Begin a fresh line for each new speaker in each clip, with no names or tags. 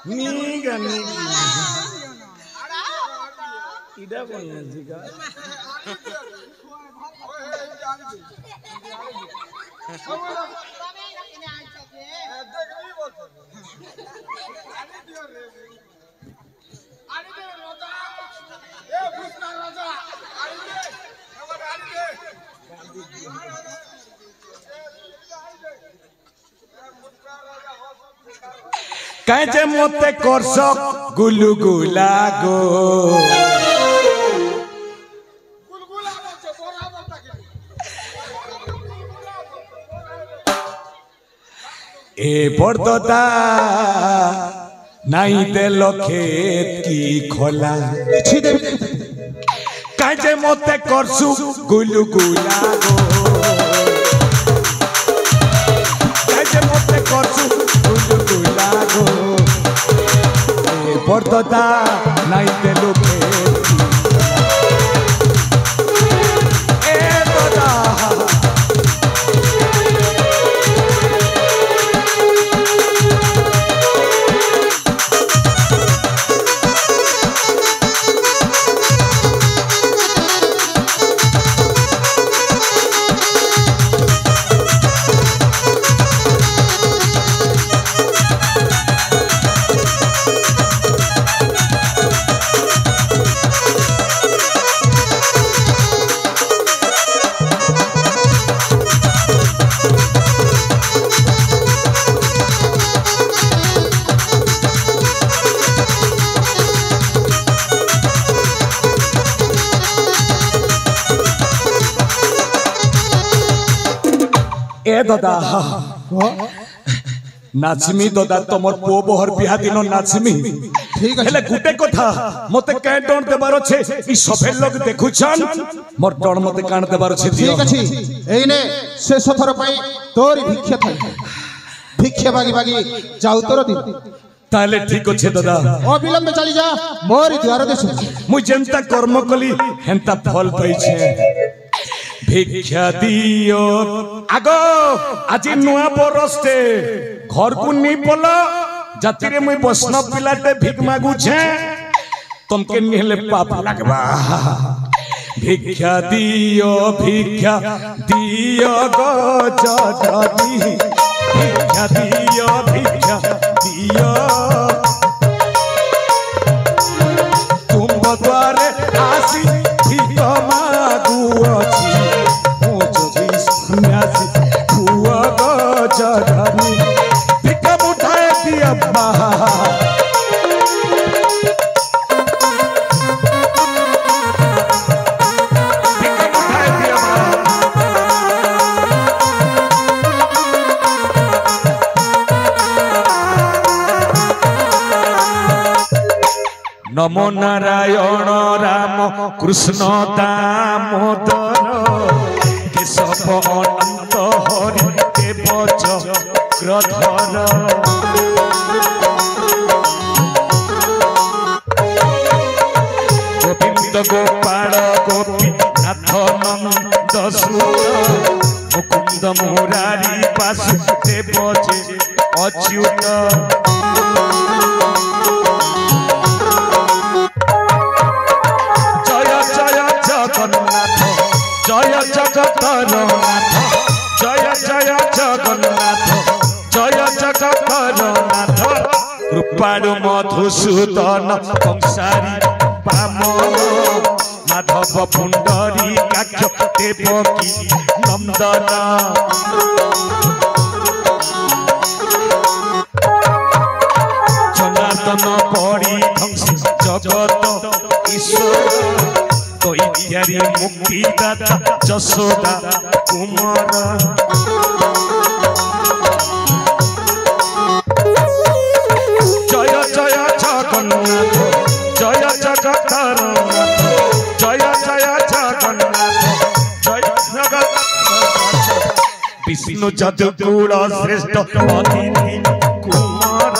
Niga niga. Ida punya juga. Kaje mote korsok gulu gulago. ए बर्ददा नाई देलो खेत की खोला काजे मोते करसु गुलु गुलागो काजे मोते करसु गुलु गुलागो ए बर्ददा नाई देलो खेत की ए बर्ददा ए दादा नाचमी दादा तमर पो बहर बिहा दिन नाचमी ठीक है गुटे कथा मते के डोन देबार छे ई सभे लोग देखुछन मोर डोन मते कान देबार छे
ठीक अछि एइने शेष थर पई तोर भिक्षा थाई भिक्षा बागी बागी जाऊ तोर दिन
ताले ठीक छे दादा
अविलंब चली जा मोर द्वार देश
मु जेंता कर्म कली हेंता फल पाई छे भिक्षा दियो आगो आज नुआ बरसते घर को नी पला जाति रे मुई वैष्णव पिलाटे भिख मागु छे तुमके नेले पाप लगबा भिक्षा दियो गो जगती भिक्षा दियो तुम द्वारे आसी भिख मागु अछि जगनी भिख उठाए दिया नमो नारायण राम कृष्ण दामोदर केशव अनंत हरि देव चक्रधर गोविंद गोपाल गोपी नाथ नंद मुकुंद मुरारी वासुदेव अच्युत जय जय जगन्नाथ जय जगतरनाथ जय जय जगन्नाथ जय जगतरनाथ कृपाणु मधुसूदन कंसारी बामन माधव पुंडरी काक्ष देवकी नंदन जनार्दन पड़ी जगत ईश्वर तैयारी मुक्ति दाता जशोदा कुमार जय जय जगन्नाथ जय जगतरनाथ जय जय जगन्नाथ जय जगन्नाथ विष्णु जदुकुल श्रेष्ठ अतिथि कुमार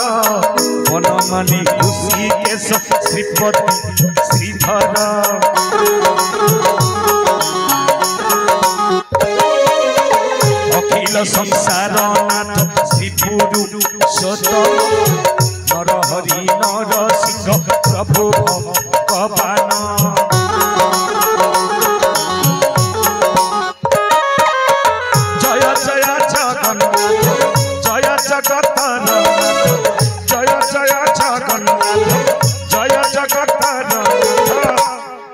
वनमाली ऋषिकेश श्रीपति श्रीधर अखिल संसार नाथ श्री पुरुषोत्तम नर हरि नर सिंह प्रभु भगवान जय जय जगन्नाथ जय जगतनाथ जय जय जगन्नाथ जय जगतनाथ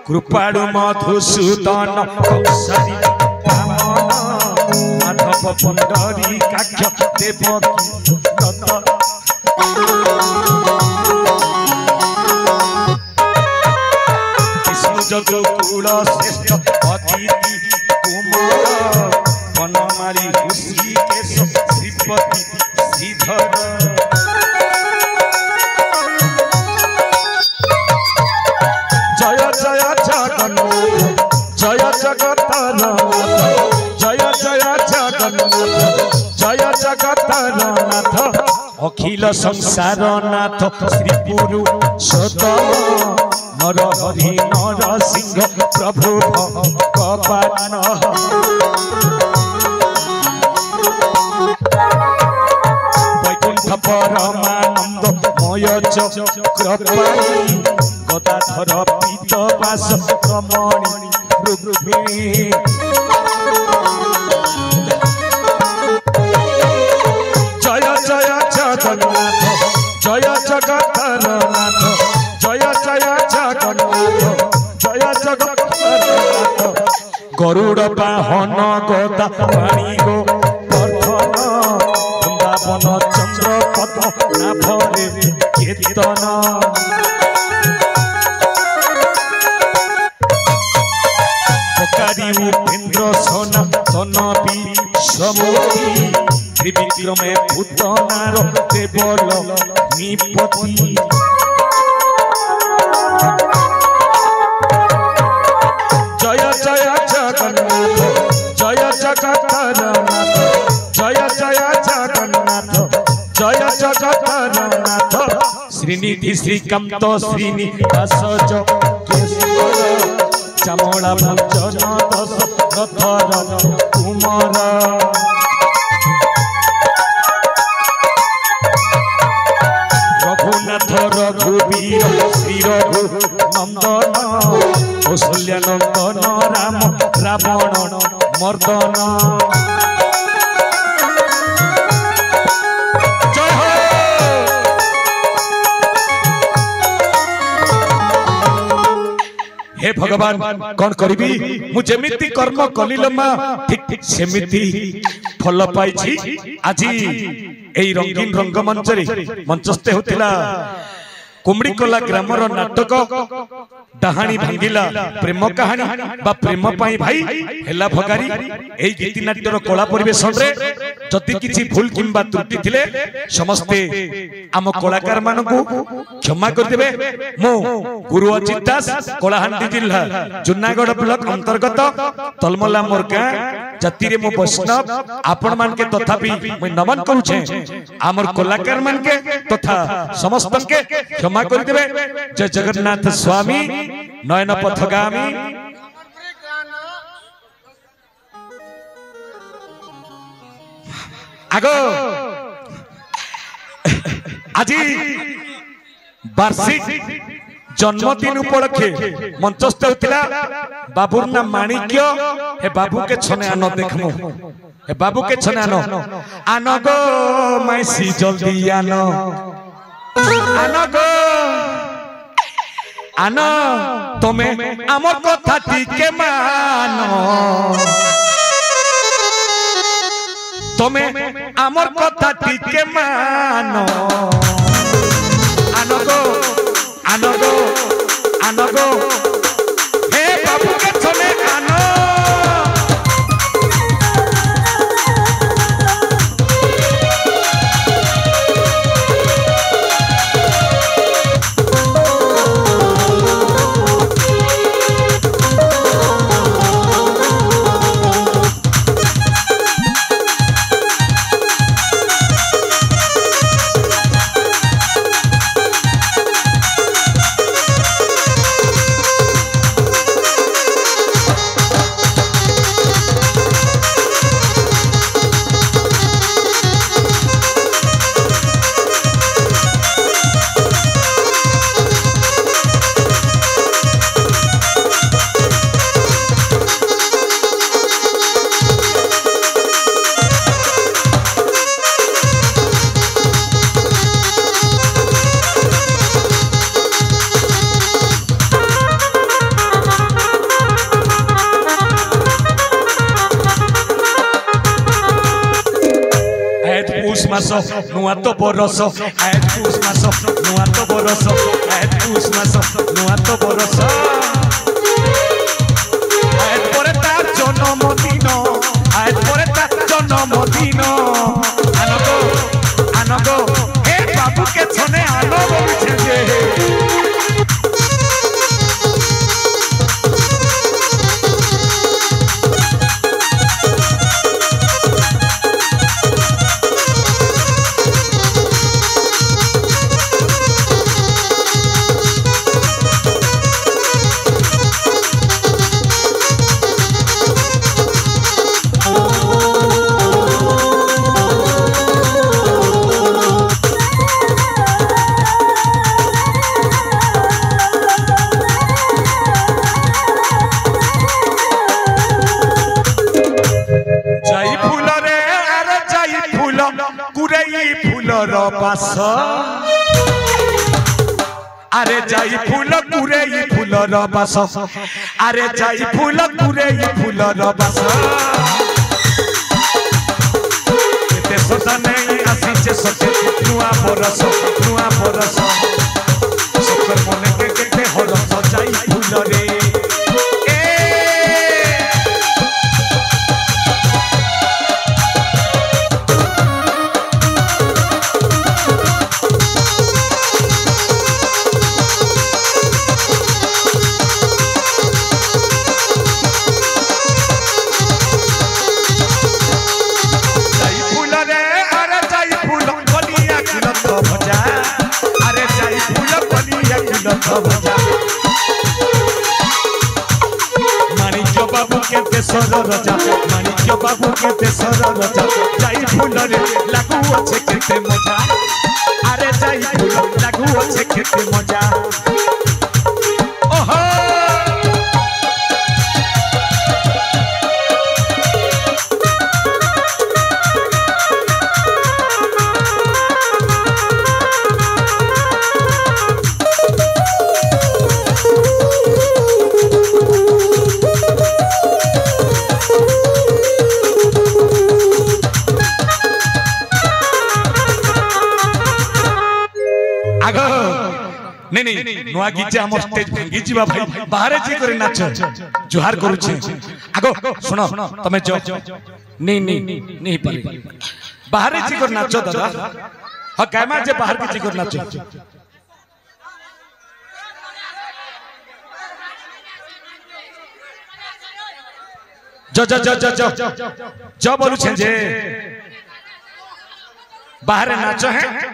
कृपाणु मधुसूदन कौशली माधव पुंडरी काक्ष देवकी दत्त विष्णु जगुकुल श्रेष्ठ अतिथि कुमार वनमाली ऋषिकेश श्रीपति श्रीधर जय जय जगन्नाथ जय जगतनाथ जय जय जगन्नाथ जय जगतनाथ अखिल संसार नाथ श्री पुरुषोत्तम नर हरि नर सिंह प्रभु भगवान वैकुंठ परमानंद मय चक्रपाणी गदाधर पीतवास रमणी रुक्मिणी जय जय जगन्नाथ जय जगतनाथ जय जय जगन्नाथ जय जगतनाथ गरुड़ वाहन गदा पाणी गो वर्धन वृंदावन चंद्रपथ नाभरे कीर्तन उपेन्द्र सोना तनबी समूर्ति त्रिविक्रमे पूतनार देवल निपति जय जय जगन्नाथ जय जगतनाथ जय जय जगन्नाथ जय जगतनाथ श्रीनिधि श्रीकांत श्रीनिवास चामड़ा भंजन दस रथर कुमार रघुनाथ रघुवीर श्री रघु नंदन कौशल्या नंदन राम रावण मर्दन हे भगवान कौन करी मु जेमिति कर्म कलिल मा ठीक ठीक सेमिति फल पाई आज ए रंगीन रंगमंच मंचस्थ होतिला कुमड़ीकला ग्रामर नाटक डाहाणी भांगिला प्रेम कहानी बा प्रेम पाई भाई हेला भगारी ए गीति नाट्यर कला परिवेशन रे जति किछि भूल किंबा त्रुटि थिले समस्ते आम कलाकार मानकु क्षमा कर देबे मो गुरु अजित दास कलाहांडी जिल्ला जुनागढ़ ब्लॉक अंतर्गत तलमला मोर गां जाति रे मो वैष्णव आपण मान के तथापि मैं नमन करू छे आमर कलाकार मान के तथा समस्त के क्षमा कर देबे जय जगन्नाथ स्वामी नयन पथगामी आगो आज वार्षिक जन्मदिन उपलक्षे मंचस्थ होतिला बाबूर ना माणिक्य हे बाबू के छने आनो देखमु हे बाबू के छने आनो गो मैसी जल्दी आनो आनो तमे आमर कथा टिके मानो तमे आमर कथा टिके मानो आनो गो हे बाबू के छने आनो मास नुआ तो बरस आए पुष मास नुआ तो बरस आए पुष मास नुआ तो बरस आए परे तार जन्मदिन आए परे तार जन्मदिन आनगो हे बाबू के छने आनो बोलछे जे बास अरे जाई फूल कुरे फूल बास अरे जाई फूल कुरे फूल बास सदा नहीं आसी सते नुआ बरस सकर मने के हरस जाई फूल रे माणिक्य बाबू के देशर रजा माणिक्य बाबू के देशर रजा जाई फूल रे लागू अच्छे केते मजा अरे जाई फूल लागू अच्छे केते मजा ओहो नहीं नुआ गीत हम स्टेज भांगी जीवा भाई बाहर जी करे नाच जुहार करू छे आगो सुनो तमे जो नहीं पारी बाहर जी कर नाचो दादा ह कैमा जे बाहर जी कर नाचो जो बोलू छे जे बाहर नाचो है